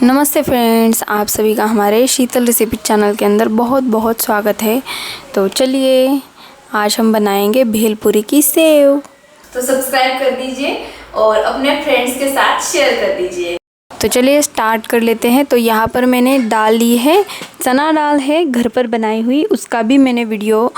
नमस्ते फ्रेंड्स, आप सभी का हमारे शीतल रेसिपी चैनल के अंदर बहुत बहुत स्वागत है। तो चलिए आज हम बनाएंगे भेलपुरी की सेव। तो सब्सक्राइब कर दीजिए और अपने फ्रेंड्स के साथ शेयर कर दीजिए। तो चलिए स्टार्ट कर लेते हैं। तो यहाँ पर मैंने दाल ली है, चना दाल है घर पर बनाई हुई, उसका भी मैंने वीडियो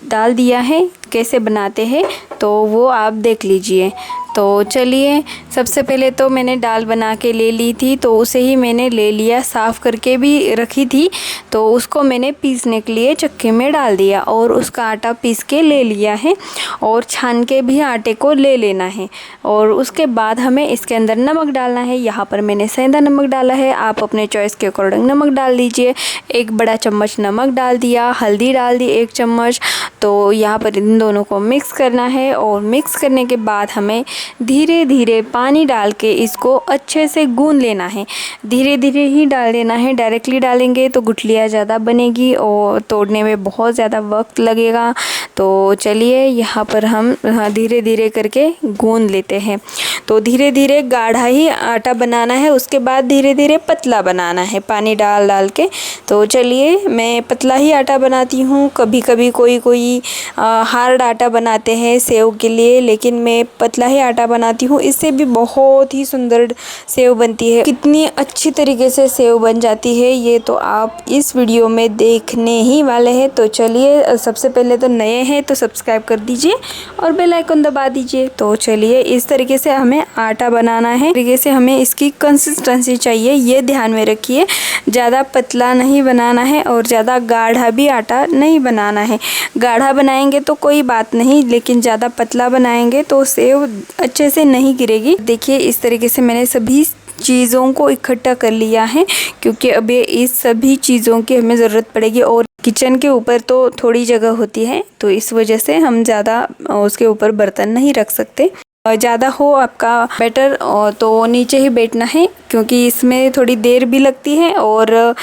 डाल दिया है कैसे बनाते हैं, तो वो आप देख लीजिए। तो चलिए सबसे पहले तो मैंने दाल बना के ले ली थी, तो उसे ही मैंने ले लिया, साफ़ करके भी रखी थी। तो उसको मैंने पीसने के लिए चक्की में डाल दिया और उसका आटा पीस के ले लिया है और छान के भी आटे को ले लेना है। और उसके बाद हमें इसके अंदर नमक डालना है। यहाँ पर मैंने सेंधा नमक डाला है, आप अपने चॉइस के अकॉर्डिंग नमक डाल दीजिए। एक बड़ा चम्मच नमक डाल दिया, हल्दी डाल दी 1 चम्मच। तो यहाँ पर इन दोनों को मिक्स करना है और मिक्स करने के बाद हमें धीरे धीरे पानी डाल के इसको अच्छे से गूंद लेना है। धीरे धीरे ही डाल देना है, डायरेक्टली डालेंगे तो गुठलियाँ ज़्यादा बनेगी और तोड़ने में बहुत ज़्यादा वक्त लगेगा। तो चलिए यहाँ पर हम धीरे धीरे करके गूंद लेते हैं। तो धीरे धीरे गाढ़ा ही आटा बनाना है, उसके बाद धीरे धीरे पतला बनाना है पानी डाल डाल के। तो चलिए मैं पतला ही आटा बनाती हूँ, कभी कभी कोई हार्ड आटा बनाते हैं सेव के लिए, लेकिन मैं पतला ही आटा बनाती हूँ। इससे भी बहुत ही सुंदर सेव बनती है। कितनी अच्छी तरीके से सेव बन जाती है ये तो आप इस वीडियो में देखने ही वाले हैं। तो चलिए सबसे पहले तो नए हैं तो सब्सक्राइब कर दीजिए और बेल आइकन दबा दीजिए। तो चलिए इस तरीके से हमें आटा बनाना है, तरीके से हमें इसकी कंसिस्टेंसी चाहिए, ये ध्यान में रखिए। ज़्यादा पतला नहीं बनाना है और ज़्यादा गाढ़ा भी आटा नहीं बनाना है। गाढ़ा बनाएंगे तो कोई बात नहीं, लेकिन ज़्यादा पतला बनाएंगे तो सेव अच्छे से नहीं गिरेगी। देखिए इस तरीके से मैंने सभी चीज़ों को इकट्ठा कर लिया है, क्योंकि अब ये इस सभी चीज़ों की हमें ज़रूरत पड़ेगी और किचन के ऊपर तो थोड़ी जगह होती है, तो इस वजह से हम ज़्यादा उसके ऊपर बर्तन नहीं रख सकते। ज़्यादा हो आपका बैटर तो नीचे ही बैठना है, क्योंकि इसमें थोड़ी देर भी लगती है और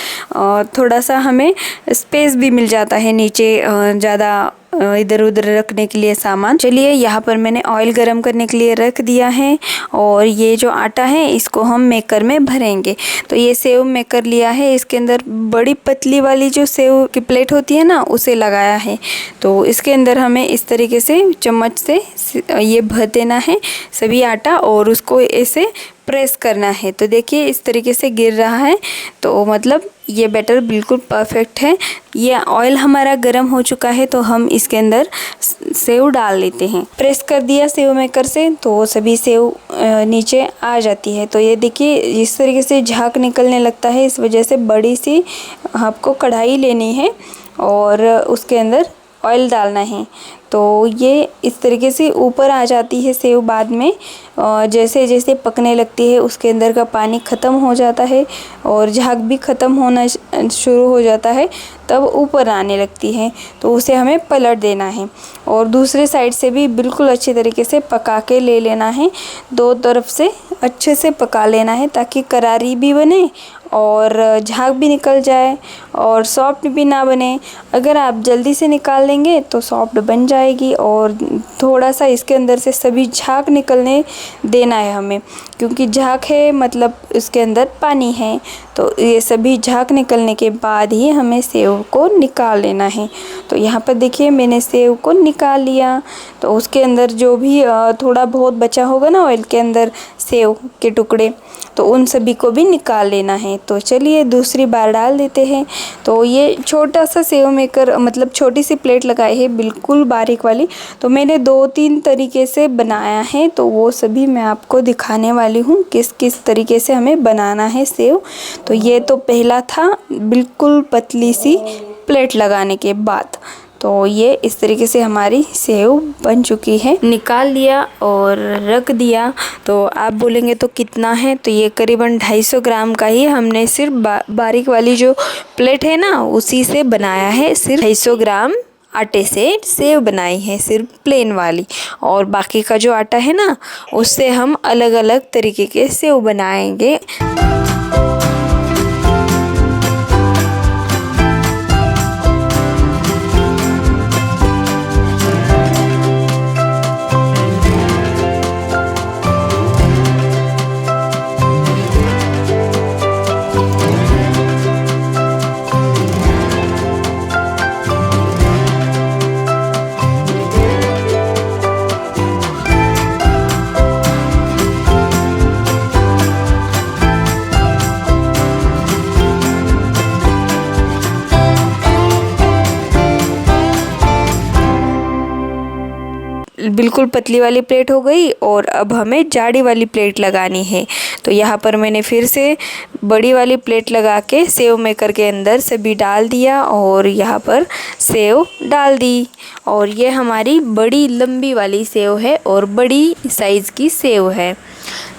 थोड़ा सा हमें स्पेस भी मिल जाता है नीचे ज़्यादा इधर उधर रखने के लिए सामान। चलिए यहाँ पर मैंने ऑयल गरम करने के लिए रख दिया है और ये जो आटा है इसको हम मेकर में भरेंगे। तो ये सेव मेकर लिया है, इसके अंदर बड़ी पतली वाली जो सेव की प्लेट होती है ना, उसे लगाया है। तो इसके अंदर हमें इस तरीके से चम्मच से ये भर देना है सभी आटा और उसको ऐसे प्रेस करना है। तो देखिए इस तरीके से गिर रहा है, तो मतलब ये बैटर बिल्कुल परफेक्ट है। ये ऑयल हमारा गर्म हो चुका है, तो हम इसके अंदर सेव डाल लेते हैं। प्रेस कर दिया सेव मेकर से तो सभी सेव नीचे आ जाती है। तो ये देखिए इस तरीके से झाग निकलने लगता है, इस वजह से बड़ी सी आपको कढ़ाई लेनी है और उसके अंदर ऑयल डालना है। तो ये इस तरीके से ऊपर आ जाती है सेव बाद में, जैसे जैसे पकने लगती है उसके अंदर का पानी ख़त्म हो जाता है और झाग भी ख़त्म होना शुरू हो जाता है, तब ऊपर आने लगती है। तो उसे हमें पलट देना है और दूसरे साइड से भी बिल्कुल अच्छी तरीके से पका के ले लेना है। दो तरफ से अच्छे से पका लेना है ताकि करारी भी बने और झाग भी निकल जाए और सॉफ्ट भी ना बने। अगर आप जल्दी से निकाल लेंगे तो सॉफ्ट बन जाएगी और थोड़ा सा इसके अंदर से सभी झाग निकलने देना है हमें, क्योंकि झाग है मतलब इसके अंदर पानी है। तो ये सभी झाग निकलने के बाद ही हमें सेव को निकाल लेना है। तो यहाँ पर देखिए मैंने सेव को निकाल लिया। तो उसके अंदर जो भी थोड़ा बहुत बचा होगा ना ऑयल के अंदर सेव के टुकड़े, तो उन सभी को भी निकाल लेना है। तो चलिए दूसरी बार डाल देते हैं। तो ये छोटा सा सेव मेकर मतलब छोटी सी प्लेट लगाई है बिल्कुल बारीक वाली, तो मैंने 2-3 तरीके से बनाया है, तो वो सभी मैं आपको दिखाने वाली हूँ किस किस तरीके से हमें बनाना है सेव। तो ये तो पहला था बिल्कुल पतली सी प्लेट लगाने के बाद। तो ये इस तरीके से हमारी सेव बन चुकी है। निकाल लिया और रख दिया। तो आप बोलेंगे तो कितना है, तो ये करीबन 250 ग्राम का ही हमने सिर्फ बारीक वाली जो प्लेट है ना उसी से बनाया है। सिर्फ 250 ग्राम आटे से सेव बनाई है, सिर्फ प्लेन वाली। और बाकी का जो आटा है ना उससे हम अलग अलग तरीके के सेव बनाएंगे। बिल्कुल पतली वाली प्लेट हो गई और अब हमें जाड़ी वाली प्लेट लगानी है। तो यहाँ पर मैंने फिर से बड़ी वाली प्लेट लगा के सेव मेकर के अंदर सभी डाल दिया और यहाँ पर सेव डाल दी। और ये हमारी बड़ी लंबी वाली सेव है और बड़ी साइज़ की सेव है।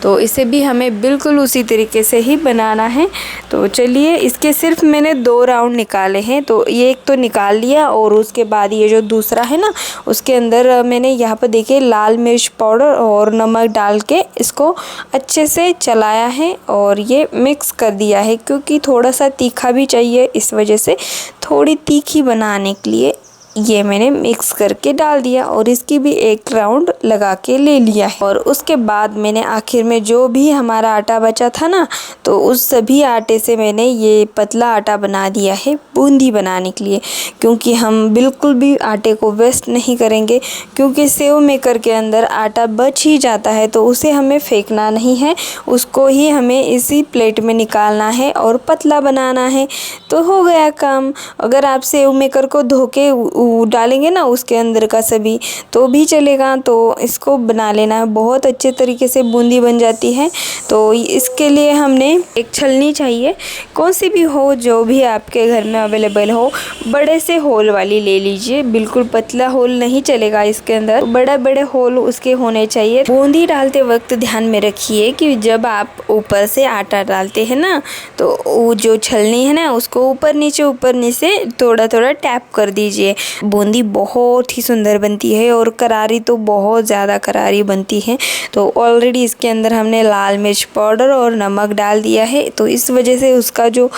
तो इसे भी हमें बिल्कुल उसी तरीके से ही बनाना है। तो चलिए, इसके सिर्फ मैंने 2 राउंड निकाले हैं। तो ये एक तो निकाल लिया और उसके बाद ये जो दूसरा है ना, उसके अंदर मैंने यहाँ पर देखिए लाल मिर्च पाउडर और नमक डाल के इसको अच्छे से चलाया है और ये मिक्स कर दिया है, क्योंकि थोड़ा सा तीखा भी चाहिए, इस वजह से थोड़ी तीखी बनाने के लिए ये मैंने मिक्स करके डाल दिया और इसकी भी एक राउंड लगा के ले लिया है। और उसके बाद मैंने आखिर में जो भी हमारा आटा बचा था ना, तो उस सभी आटे से मैंने ये पतला आटा बना दिया है बूंदी बनाने के लिए, क्योंकि हम बिल्कुल भी आटे को वेस्ट नहीं करेंगे, क्योंकि सेव मेकर के अंदर आटा बच ही जाता है तो उसे हमें फेंकना नहीं है, उसको ही हमें इसी प्लेट में निकालना है और पतला बनाना है। तो हो गया काम। अगर आप सेव मेकर को धो के डालेंगे ना उसके अंदर का सभी, तो भी चलेगा। तो इसको बना लेना है, बहुत अच्छे तरीके से बूंदी बन जाती है। तो इसके लिए हमने एक छलनी चाहिए, कौन सी भी हो, जो भी आपके घर में अवेलेबल हो। बड़े से होल वाली ले लीजिए, बिल्कुल पतला होल नहीं चलेगा इसके अंदर, बड़े बड़े होल उसके होने चाहिए। बूंदी डालते वक्त ध्यान में रखिए कि जब आप ऊपर से आटा डालते हैं ना, तो वो जो छलनी है ना, उसको ऊपर नीचे थोड़ा थोड़ा टैप कर दीजिए। बूंदी बहुत ही सुंदर बनती है और करारी तो बहुत ज़्यादा करारी बनती है। तो ऑलरेडी इसके अंदर हमने लाल मिर्च पाउडर और नमक डाल दिया है, तो इस वजह से उसका जो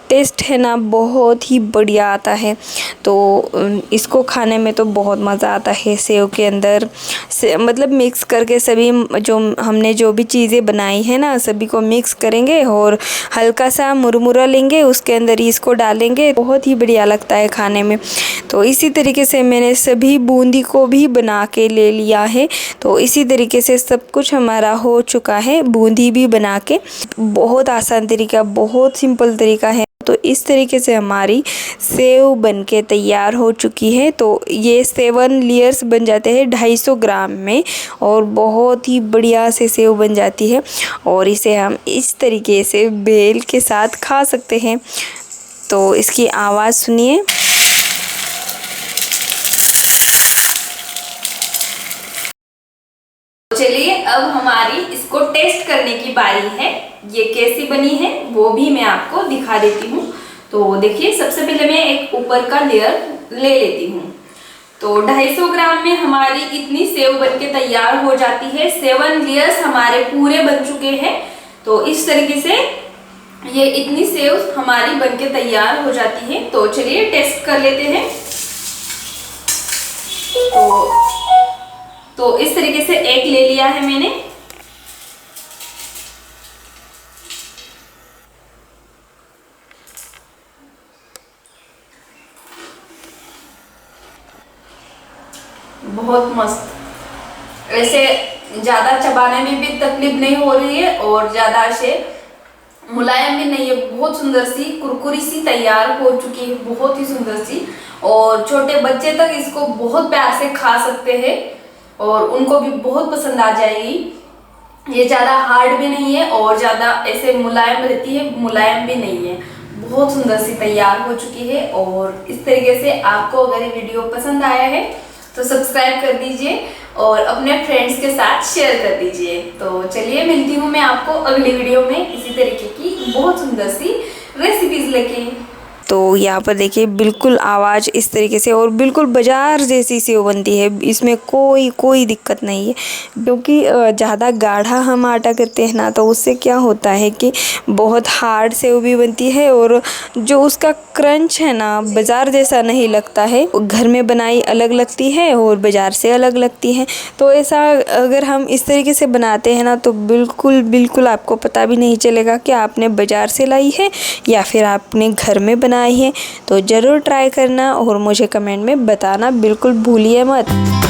टेस्ट है ना बहुत ही बढ़िया आता है। तो इसको खाने में तो बहुत मज़ा आता है। सेव के अंदर से मतलब मिक्स करके सभी जो हमने जो भी चीज़ें बनाई है ना, सभी को मिक्स करेंगे और हल्का सा मुरमुरा लेंगे, उसके अंदर इसको डालेंगे, बहुत ही बढ़िया लगता है खाने में। तो इसी तरीके से मैंने सभी बूंदी को भी बना के ले लिया है। तो इसी तरीके से सब कुछ हमारा हो चुका है, बूंदी भी बना के। बहुत आसान तरीका, बहुत सिंपल तरीका है। तो इस तरीके से हमारी सेव बनके तैयार हो चुकी है। तो ये 7 लेयर्स बन जाते हैं 250 ग्राम में और बहुत ही बढ़िया से सेव बन जाती है। और इसे हम इस तरीके से बेल के साथ खा सकते हैं। तो इसकी आवाज़ सुनिए। चलिए, अब हमारी इसको टेस्ट करने की बारी है। ये कैसी बनी है वो भी मैं आपको दिखा देती हूँ। तो देखिए, सबसे पहले मैं एक ऊपर का लेयर ले लेती हूँ। तो 250 ग्राम में हमारी इतनी सेव बनके तैयार हो जाती है। 7 लेयर्स हमारे पूरे बन चुके हैं। तो इस तरीके से ये इतनी सेव हमारी बनके तैयार हो जाती है। तो चलिए टेस्ट कर लेते हैं। तो इस तरीके से एक ले लिया है मैंने। बहुत मस्त, ऐसे ज्यादा चबाने में भी तकलीफ नहीं हो रही है और ज्यादा ऐसे मुलायम भी नहीं है। बहुत सुंदर सी कुरकुरी सी तैयार हो चुकी है, बहुत ही सुंदर सी। और छोटे बच्चे तक इसको बहुत प्यार से खा सकते हैं और उनको भी बहुत पसंद आ जाएगी। ये ज़्यादा हार्ड भी नहीं है और ज़्यादा ऐसे मुलायम रहती है, मुलायम भी नहीं है। बहुत सुंदर सी तैयार हो चुकी है। और इस तरीके से आपको अगर ये वीडियो पसंद आया है तो सब्सक्राइब कर दीजिए और अपने फ्रेंड्स के साथ शेयर कर दीजिए। तो चलिए, मिलती हूँ मैं आपको अगली वीडियो में इसी तरीके की बहुत सुंदर सी रेसिपीज लेके। तो यहाँ पर देखिए बिल्कुल आवाज़ इस तरीके से और बिल्कुल बाज़ार जैसी सेव बनती है। इसमें कोई दिक्कत नहीं है, क्योंकि ज़्यादा गाढ़ा हम आटा करते हैं ना, तो उससे क्या होता है कि बहुत हार्ड सेव भी बनती है और जो उसका क्रंच है ना, बाज़ार जैसा नहीं लगता है। घर में बनाई अलग लगती है और बाज़ार से अलग लगती है। तो ऐसा अगर हम इस तरीके से बनाते हैं ना, तो बिल्कुल आपको पता भी नहीं चलेगा कि आपने बाज़ार से लाई है या फिर आपने घर में बनाई है। तो ज़रूर ट्राई करना और मुझे कमेंट में बताना बिल्कुल भूलिए मत।